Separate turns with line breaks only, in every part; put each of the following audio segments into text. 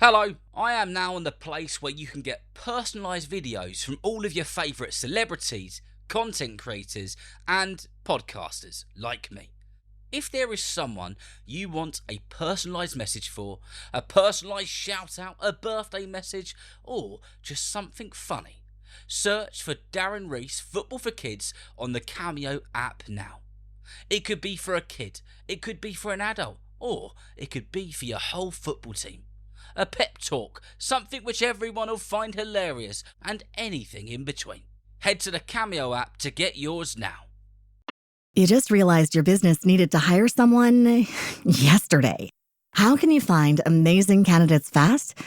Hello, I am now in the place where you can get personalised videos from all of your favourite celebrities, content creators and podcasters like me. If there is someone you want a personalised message for, a personalised shout out, a birthday message or just something funny, search for Darren Rees Football for Kids on the Cameo app now. It could be for a kid, it could be for an adult, or it could be for your whole football team. A pep talk, something which everyone will find hilarious, and anything in between. Head to the Cameo app to get yours now.
You just realized your business needed to hire someone yesterday. How can you find amazing candidates fast?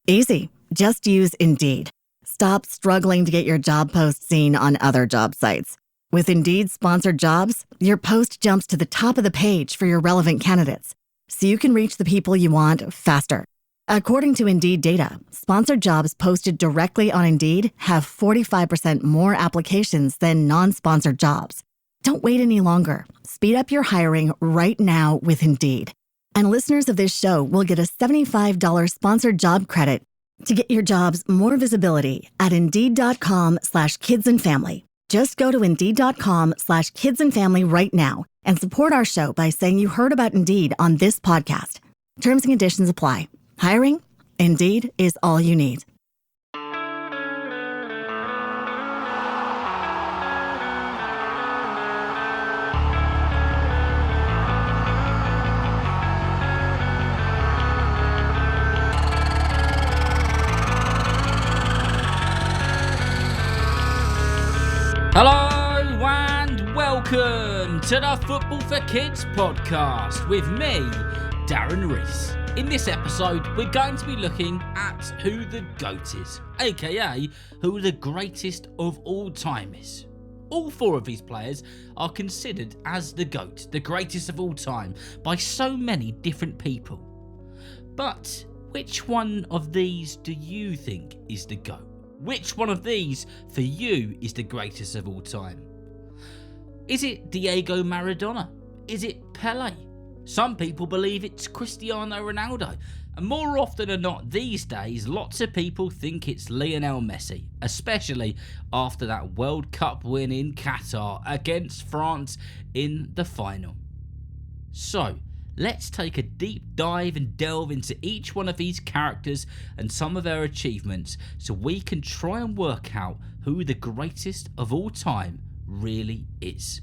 Easy. Just use Indeed. Stop struggling to get your job post seen on other job sites. With Indeed sponsored jobs, your post jumps to the top of the page for your relevant candidates, so you can reach the people you want faster. According to Indeed data, sponsored jobs posted directly on Indeed have 45% more applications than non-sponsored jobs. Don't wait any longer. Speed up your hiring right now with Indeed. And listeners of this show will get a $75 sponsored job credit to get your jobs more visibility at Indeed.com/kidsandfamily. Just go to Indeed.com/kidsandfamily right now and support our show by saying you heard about Indeed on this podcast. Terms and conditions apply. Hiring? Indeed is all you need.
Hello and welcome to the Football for Kids podcast with me, Darren Rees. In this episode, we're going to be looking at who the GOAT is, aka who the greatest of all time is. All four of these players are considered as the GOAT, the greatest of all time, by so many different people. But which one of these do you think is the GOAT? Which one of these, for you, is the greatest of all time? Is it Diego Maradona? Is it Pele? Some people believe it's Cristiano Ronaldo, and more often than not these days, lots of people think it's Lionel Messi, especially after that World Cup win in Qatar against France in the final. So, let's take a deep dive and delve into each one of these characters and some of their achievements so we can try and work out who the greatest of all time really is.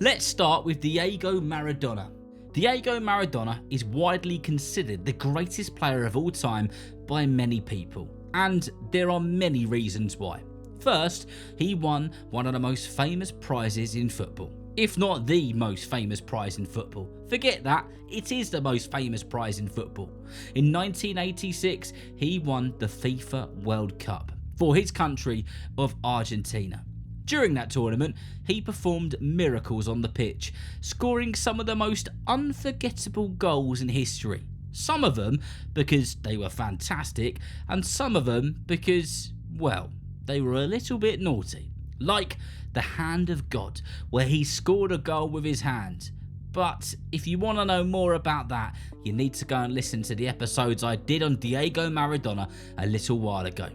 Let's start with Diego Maradona. Diego Maradona is widely considered the greatest player of all time by many people, and there are many reasons why. First, he won one of the most famous prizes in football. If not the most famous prize in football. Forget that, it is the most famous prize in football. In 1986, he won the FIFA World Cup for his country of Argentina. During that tournament, he performed miracles on the pitch, scoring some of the most unforgettable goals in history. Some of them because they were fantastic, and some of them because, well, they were a little bit naughty. Like the hand of God, where he scored a goal with his hand. But if you want to know more about that, you need to go and listen to the episodes I did on Diego Maradona a little while ago.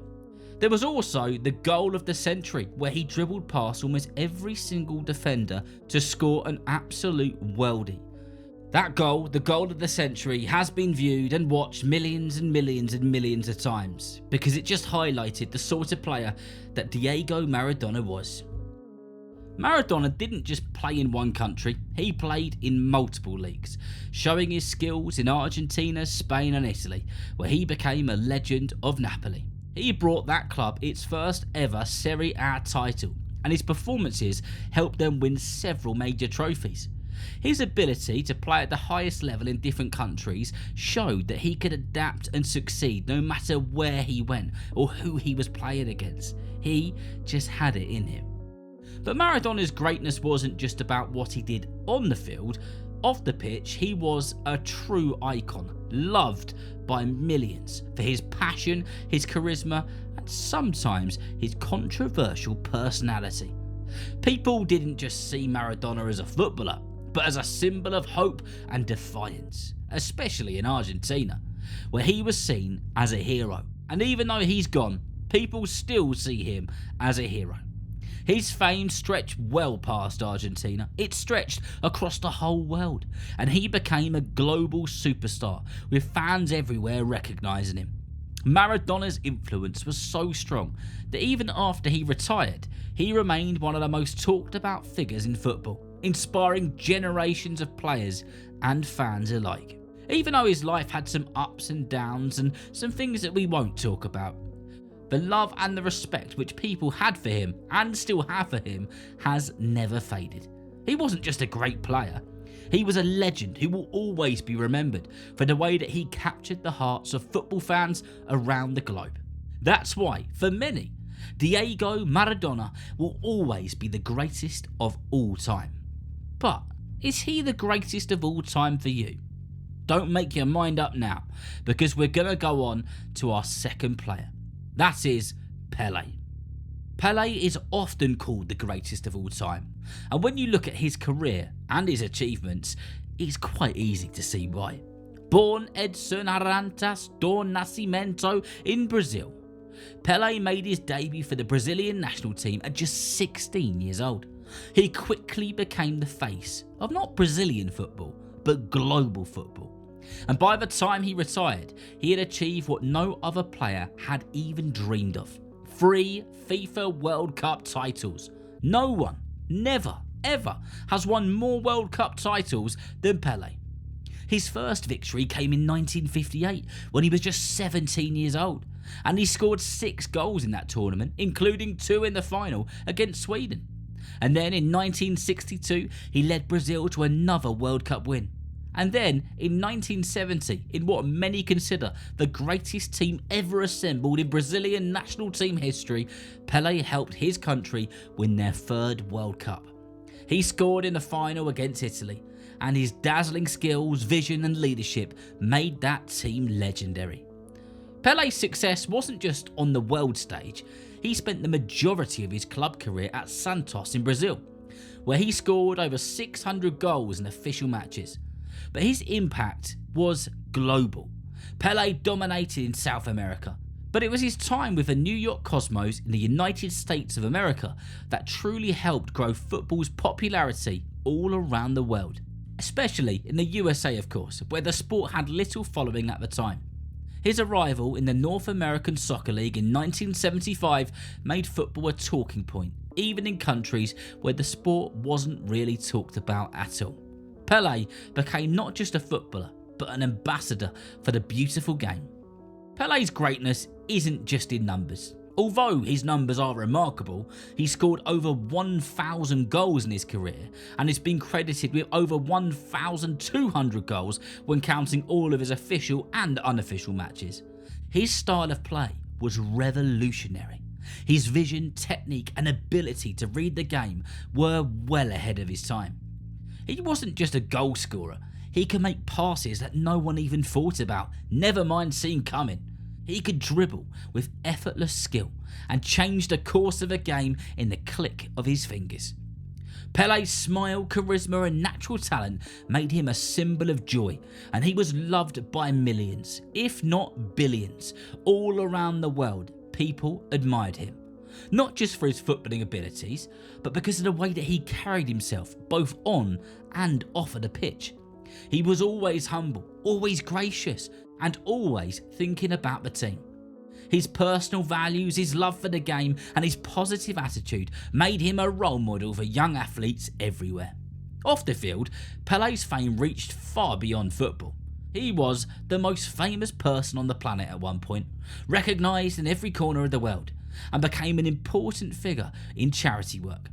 There was also the goal of the century, where he dribbled past almost every single defender to score an absolute worldie. That goal, the goal of the century, has been viewed and watched millions and millions and millions of times because it just highlighted the sort of player that Diego Maradona was. Maradona didn't just play in one country, he played in multiple leagues, showing his skills in Argentina, Spain and Italy, where he became a legend of Napoli. He brought that club its first ever Serie A title, and his performances helped them win several major trophies. His ability to play at the highest level in different countries showed that he could adapt and succeed no matter where he went or who he was playing against. He just had it in him. But Maradona's greatness wasn't just about what he did on the field. Off the pitch, he was a true icon, loved by millions for his passion, his charisma, and sometimes his controversial personality. People didn't just see Maradona as a footballer, but as a symbol of hope and defiance, especially in Argentina. where he was seen as a hero. And even though he's gone, people still see him as a hero. His fame stretched well past Argentina. It stretched across the whole world, and he became a global superstar with fans everywhere recognising him. Maradona's influence was so strong that even after he retired, he remained one of the most talked about figures in football, inspiring generations of players and fans alike. Even though his life had some ups and downs and some things that we won't talk about, the love and the respect which people had for him and still have for him has never faded. He wasn't just a great player, he was a legend who will always be remembered for the way that he captured the hearts of football fans around the globe. That's why, for many, Diego Maradona will always be the greatest of all time. But is he the greatest of all time for you? Don't make your mind up now, because we're going to go on to our second player. That is Pele. Pele is often called the greatest of all time, and when you look at his career and his achievements, it's quite easy to see why. Born Edson Arantes do Nascimento in Brazil, Pele made his debut for the Brazilian national team at just 16 years old. He quickly became the face of not Brazilian football, but global football. And by the time he retired, he had achieved what no other player had even dreamed of: 3 FIFA World Cup titles. No one, never, ever, has won more World Cup titles than Pele. His first victory came in 1958 when he was just 17 years old, and he scored 6 goals in that tournament, including 2 in the final against Sweden. And then in 1962, he led Brazil to another World Cup win. And then in 1970, in what many consider the greatest team ever assembled in Brazilian national team history, Pele helped his country win their 3rd World Cup. He scored in the final against Italy, and his dazzling skills, vision and leadership made that team legendary. Pele's success wasn't just on the world stage. He spent the majority of his club career at Santos in Brazil, where he scored over 600 goals in official matches. But his impact was global. Pele dominated in South America, but it was his time with the New York Cosmos in the United States of America that truly helped grow football's popularity all around the world, especially in the USA, of course, where the sport had little following at the time. His arrival in the North American Soccer League in 1975 made football a talking point, even in countries where the sport wasn't really talked about at all. Pele became not just a footballer, but an ambassador for the beautiful game. Pele's greatness isn't just in numbers. Although his numbers are remarkable, he scored over 1,000 goals in his career and has been credited with over 1,200 goals when counting all of his official and unofficial matches. His style of play was revolutionary. His vision, technique and ability to read the game were well ahead of his time. He wasn't just a goal scorer, he could make passes that no one even thought about, never mind seeing coming. He could dribble with effortless skill and change the course of a game in the click of his fingers. Pele's smile, charisma and natural talent made him a symbol of joy, and he was loved by millions, if not billions, all around the world. People admired him. Not just for his footballing abilities, but because of the way that he carried himself, both on and off of the pitch. He was always humble, always gracious, and always thinking about the team. His personal values, his love for the game, and his positive attitude made him a role model for young athletes everywhere. Off the field, Pele's fame reached far beyond football. He was the most famous person on the planet at one point, recognised in every corner of the world, and became an important figure in charity work.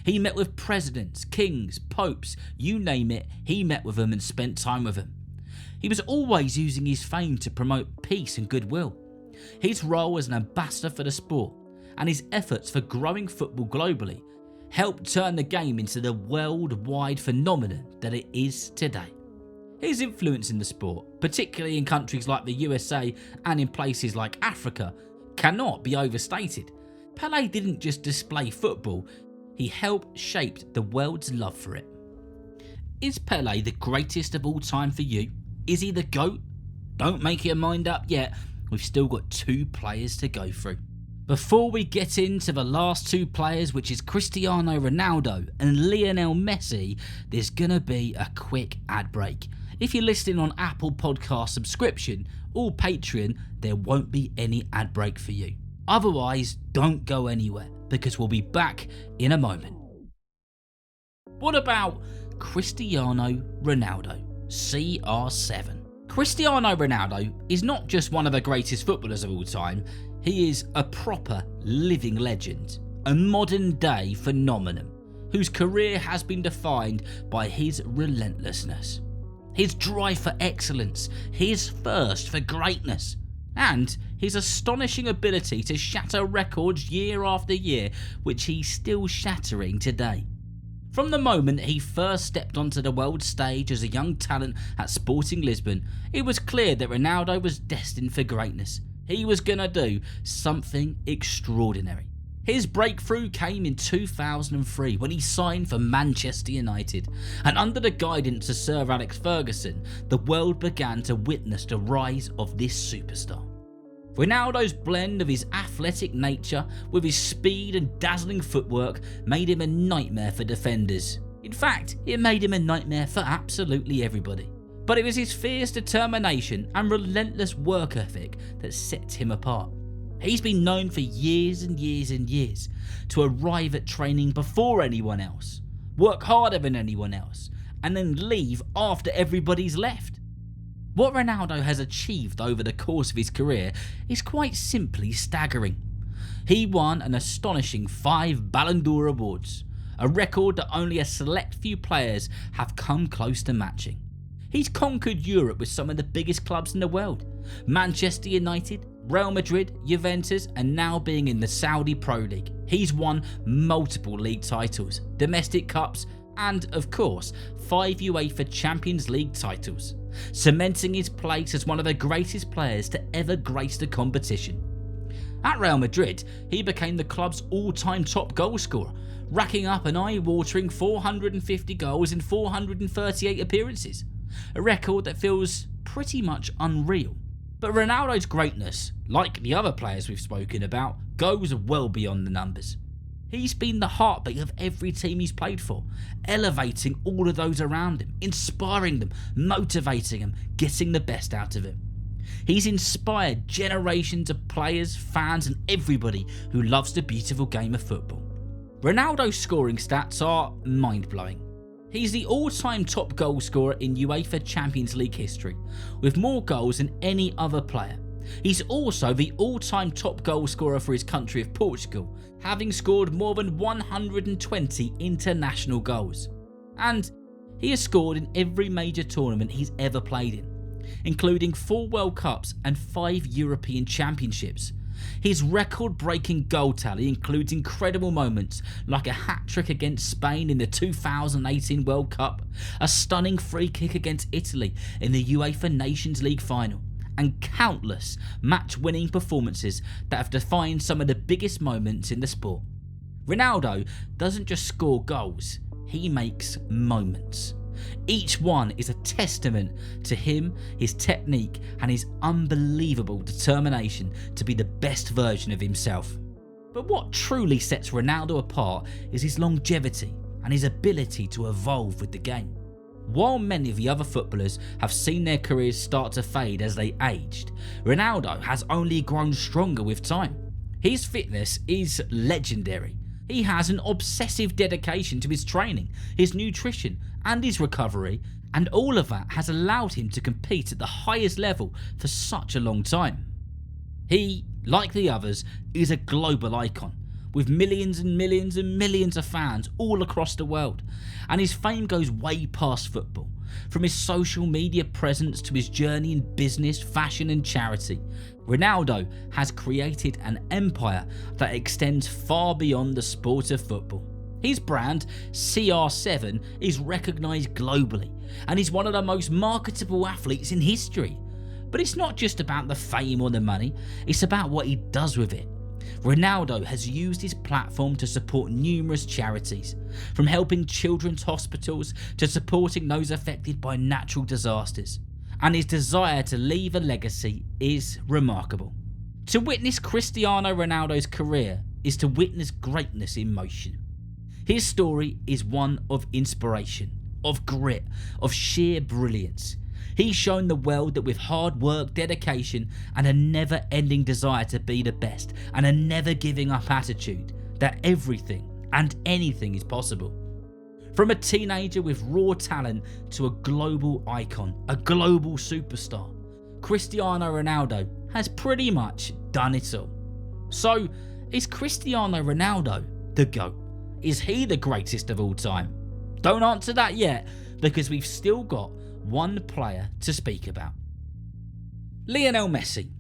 He met with presidents, kings, popes, you name it, he met with them and spent time with them. He was always using his fame to promote peace and goodwill. His role as an ambassador for the sport and his efforts for growing football globally helped turn the game into the worldwide phenomenon that it is today. His influence in the sport, particularly in countries like the USA and in places like Africa, cannot be overstated. Pele didn't just display football, he helped shape the world's love for it. Is Pele the greatest of all time for you? Is he the GOAT? Don't make your mind up yet, we've still got 2 players to go through. Before we get into the last 2 players, which is Cristiano Ronaldo and Lionel Messi, there's gonna be a quick ad break. If you're listening on Apple Podcast subscription or Patreon, there won't be any ad break for you. Otherwise, don't go anywhere, because we'll be back in a moment. What about Cristiano Ronaldo, CR7? Cristiano Ronaldo is not just one of the greatest footballers of all time, he is a proper living legend, a modern day phenomenon, whose career has been defined by his relentlessness, his drive for excellence, his thirst for greatness, and his astonishing ability to shatter records year after year, which he's still shattering today. From the moment he first stepped onto the world stage as a young talent at Sporting Lisbon, it was clear that Ronaldo was destined for greatness. He was gonna do something extraordinary. His breakthrough came in 2003 when he signed for Manchester United, and under the guidance of Sir Alex Ferguson, the world began to witness the rise of this superstar. Ronaldo's blend of his athletic nature with his speed and dazzling footwork made him a nightmare for defenders. In fact, it made him a nightmare for absolutely everybody. But it was his fierce determination and relentless work ethic that set him apart. He's been known for years and years and years to arrive at training before anyone else, work harder than anyone else, and then leave after everybody's left. What Ronaldo has achieved over the course of his career is quite simply staggering. He won an astonishing 5 Ballon d'Or awards, a record that only a select few players have come close to matching. He's conquered Europe with some of the biggest clubs in the world: Manchester United, Real Madrid, Juventus, and now being in the Saudi Pro League. He's won multiple league titles, domestic cups, and of course 5 UEFA Champions League titles, cementing his place as one of the greatest players to ever grace the competition. At Real Madrid, he became the club's all-time top goal scorer, racking up an eye-watering 450 goals in 438 appearances, a record that feels pretty much unreal. But Ronaldo's greatness, like the other players we've spoken about, goes well beyond the numbers. He's been the heartbeat of every team he's played for, elevating all of those around him, inspiring them, motivating them, getting the best out of him. He's inspired generations of players, fans, and everybody who loves the beautiful game of football. Ronaldo's scoring stats are mind-blowing. He's the all-time top goal scorer in UEFA Champions League history, with more goals than any other player. He's also the all-time top goal scorer for his country of Portugal, having scored more than 120 international goals. And he has scored in every major tournament he's ever played in, including 4 World Cups and 5 European Championships. His record-breaking goal tally includes incredible moments like a hat-trick against Spain in the 2018 World Cup, a stunning free kick against Italy in the UEFA Nations League final, and countless match-winning performances that have defined some of the biggest moments in the sport. Ronaldo doesn't just score goals, he makes moments. Each one is a testament to him, his technique, and his unbelievable determination to be the best version of himself. But what truly sets Ronaldo apart is his longevity and his ability to evolve with the game. While many of the other footballers have seen their careers start to fade as they aged, Ronaldo has only grown stronger with time. His fitness is legendary. He has an obsessive dedication to his training, his nutrition, and his recovery, and all of that has allowed him to compete at the highest level for such a long time. He, like the others, is a global icon, with millions and millions and millions of fans all across the world, and his fame goes way past football. From his social media presence to his journey in business, fashion and charity, Ronaldo has created an empire that extends far beyond the sport of football. His brand, CR7, is recognised globally, and he's one of the most marketable athletes in history. But it's not just about the fame or the money, it's about what he does with it. Ronaldo has used his platform to support numerous charities, from helping children's hospitals to supporting those affected by natural disasters. and his desire to leave a legacy is remarkable. To witness Cristiano Ronaldo's career is to witness greatness in motion. His story is one of inspiration, of grit, of sheer brilliance. He's shown the world that with hard work, dedication, and a never-ending desire to be the best, and a never giving up attitude, that everything and anything is possible. From a teenager with raw talent to a global icon, a global superstar, Cristiano Ronaldo has pretty much done it all. So, is Cristiano Ronaldo the GOAT? Is he the greatest of all time? Don't answer that yet, because we've still got one player to speak about. Lionel Messi.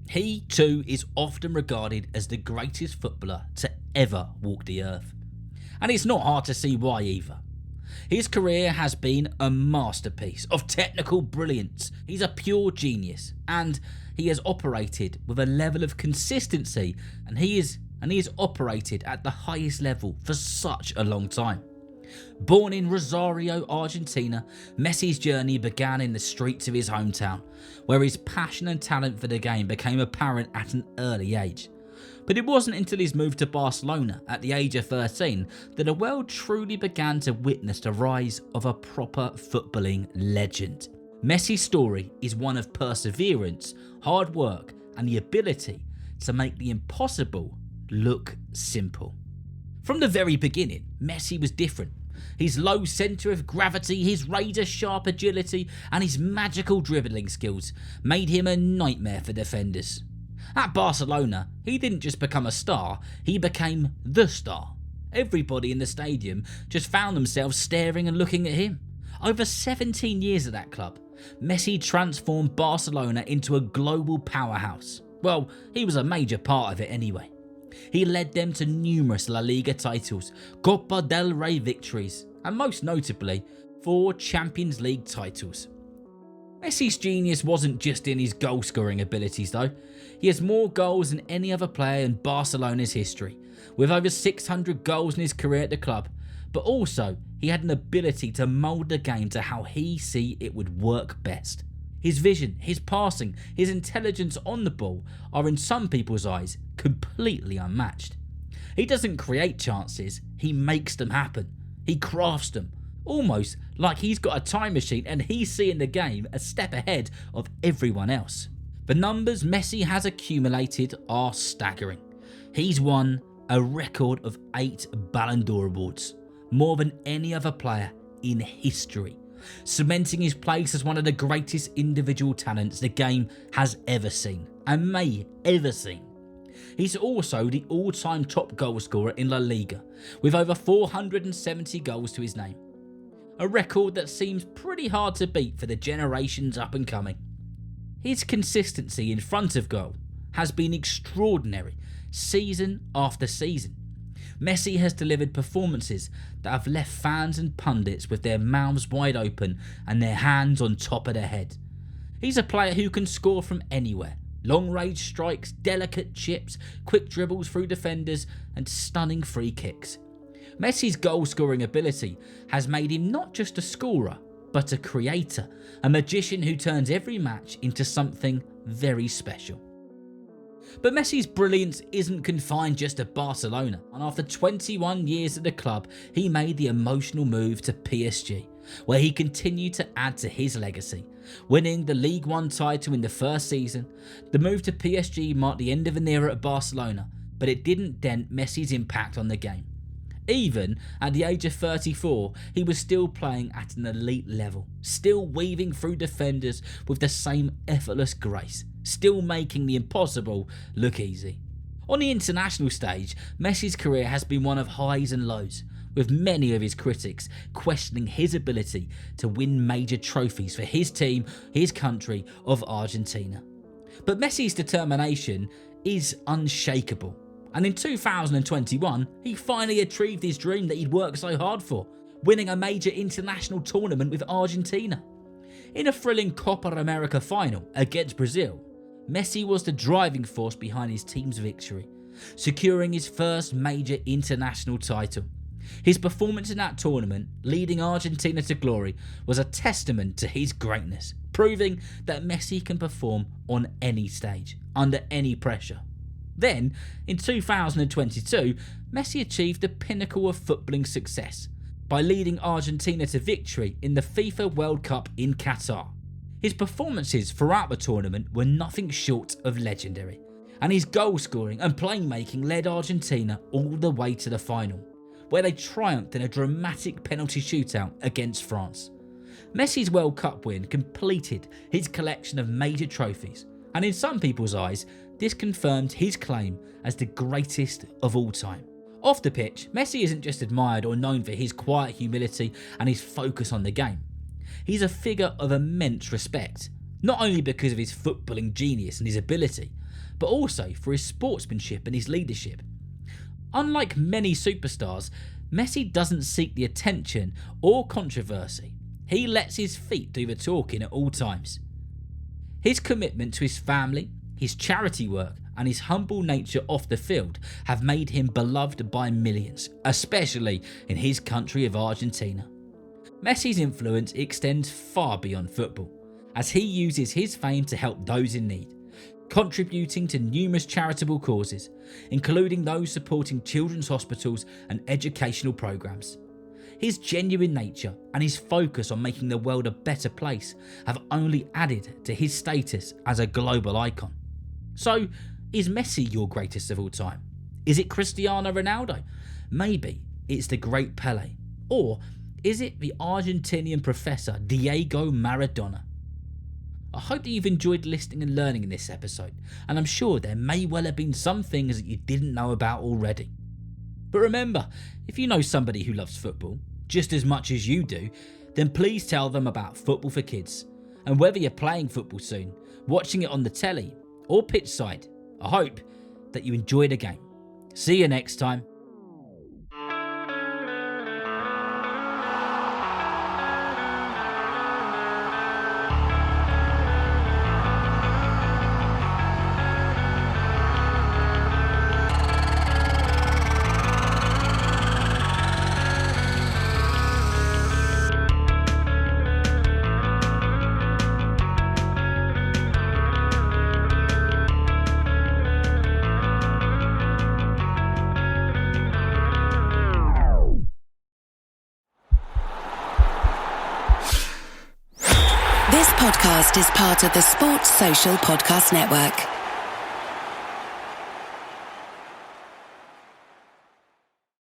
He too is often regarded as the greatest footballer to ever walk the earth. And it's not hard to see why either. His career has been a masterpiece of technical brilliance. He's a pure genius, and he has operated with a level of consistency, and he has operated at the highest level for such a long time. Born in Rosario, Argentina, Messi's journey began in the streets of his hometown, where his passion and talent for the game became apparent at an early age. But it wasn't until his move to Barcelona at the age of 13 that the world truly began to witness the rise of a proper footballing legend. Messi's story is one of perseverance, hard work, and the ability to make the impossible look simple. From the very beginning, Messi was different. His low centre of gravity, his razor-sharp agility, and his magical dribbling skills made him a nightmare for defenders. At Barcelona, he didn't just become a star, he became the star. Everybody in the stadium just found themselves staring and looking at him. Over 17 years at that club, Messi transformed Barcelona into a global powerhouse. Well, he was a major part of it anyway. He led them to numerous La Liga titles, Copa del Rey victories, and most notably, 4 Champions League titles. Messi's genius wasn't just in his goal-scoring abilities though. He has more goals than any other player in Barcelona's history, with over 600 goals in his career at the club, but also he had an ability to mould the game to how he see it would work best. His vision, his passing, his intelligence on the ball are in some people's eyes completely unmatched. He doesn't create chances, he makes them happen. He crafts them, almost like he's got a time machine and he's seeing the game a step ahead of everyone else. The numbers Messi has accumulated are staggering. He's won a record of 8 Ballon d'Or awards, more than any other player in history, cementing his place as one of the greatest individual talents the game has ever seen and may ever see. He's also the all-time top goal scorer in La Liga, with over 470 goals to his name. A record that seems pretty hard to beat for the generations up and coming. His consistency in front of goal has been extraordinary, season after season. Messi has delivered performances that have left fans and pundits with their mouths wide open and their hands on top of their head. He's a player who can score from anywhere. Long-range strikes, delicate chips, quick dribbles through defenders, and stunning free kicks. Messi's goal-scoring ability has made him not just a scorer, but a creator, a magician who turns every match into something very special. But Messi's brilliance isn't confined just to Barcelona, and after 21 years at the club, he made the emotional move to PSG, where he continued to add to his legacy, winning the League One title in the first season. The move to PSG marked the end of an era at Barcelona, but it didn't dent Messi's impact on the game. Even at the age of 34, he was still playing at an elite level, still weaving through defenders with the same effortless grace, still making the impossible look easy. On the international stage, Messi's career has been one of highs and lows, with many of his critics questioning his ability to win major trophies for his team, his country of Argentina. But Messi's determination is unshakable. And in 2021, he finally achieved his dream that he'd worked so hard for, winning a major international tournament with Argentina. In a thrilling Copa America final against Brazil, Messi was the driving force behind his team's victory, securing his first major international title. His performance in that tournament, leading Argentina to glory, was a testament to his greatness, proving that Messi can perform on any stage, under any pressure. Then, in 2022, Messi achieved the pinnacle of footballing success by leading Argentina to victory in the FIFA World Cup in Qatar. His performances throughout the tournament were nothing short of legendary, and his goal scoring and playmaking led Argentina all the way to the final, where they triumphed in a dramatic penalty shootout against France. Messi's World Cup win completed his collection of major trophies, and in some people's eyes, this confirmed his claim as the greatest of all time. Off the pitch, Messi isn't just admired or known for his quiet humility and his focus on the game. He's a figure of immense respect, not only because of his footballing genius and his ability, but also for his sportsmanship and his leadership. Unlike many superstars, Messi doesn't seek the attention or controversy. He lets his feet do the talking at all times. His commitment to his family, his charity work, and his humble nature off the field have made him beloved by millions, especially in his country of Argentina. Messi's influence extends far beyond football, as he uses his fame to help those in need, contributing to numerous charitable causes, including those supporting children's hospitals and educational programs. His genuine nature and his focus on making the world a better place have only added to his status as a global icon. So, is Messi your greatest of all time? Is it Cristiano Ronaldo? Maybe it's the great Pele. Or is it the Argentinian professor Diego Maradona? I hope that you've enjoyed listening and learning in this episode, and I'm sure there may well have been some things that you didn't know about already. But remember, if you know somebody who loves football just as much as you do, then please tell them about Football for Kids. And whether you're playing football soon, watching it on the telly, or pitch side, I hope that you enjoy the game. See you next time.
This podcast is part of the Sports Social Podcast Network.